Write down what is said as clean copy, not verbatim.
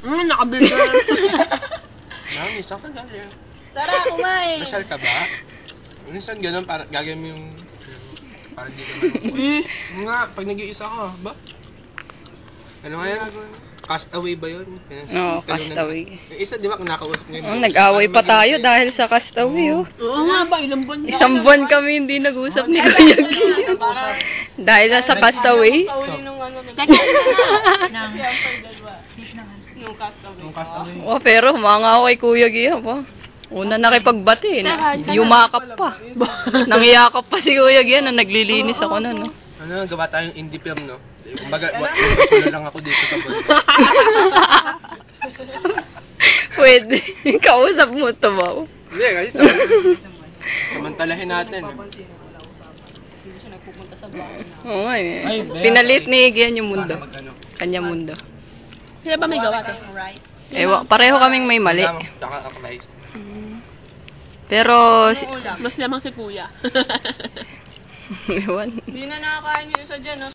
Nakabili ka. Mami, saan ka galing? Tara, kumain. Masal ka ba? Minsan ganun, para gagawin mo yung... Para di ka malungkot. Nga, pag nag-iisa ka, ba? Ano nga yan? Castaway ba yun? Oo, Castaway. Yung isa, di ba, kinakausap ngayon? Oh, nag-away pa tayo dahil sa Castaway, oh. Oo nga ba, ilang buwan na. Isang buwan kami hindi nag-usap ni Kuya Gio. Dahil sa Castaway. Sa uli nung ano, nung Castaway. Yung Castaway. Oh, pero mga kay Kuya Gio po. Una nakipagbati, yumakap pa. Nangyakap pa si Kuya Gio na naglilinis ako na, no. Ano, gawa tayong indie film, no? Kumbaga, wala lang ako dito sa buwan. Pwede. Kausap mo to ba? Hindi, kasi samantalahin natin. Hindi siya nagpupunta sa bahay na. Oo nga eh. Pinalit ni Gian yung mundo. Kanya mundo. Sila ba may gawa, te? Ewan, pareho kaming may mali. Tsaka ako rice. Pero, Mas lamang si kuya. ewan. Hindi na nakakain yung isa dyan, no?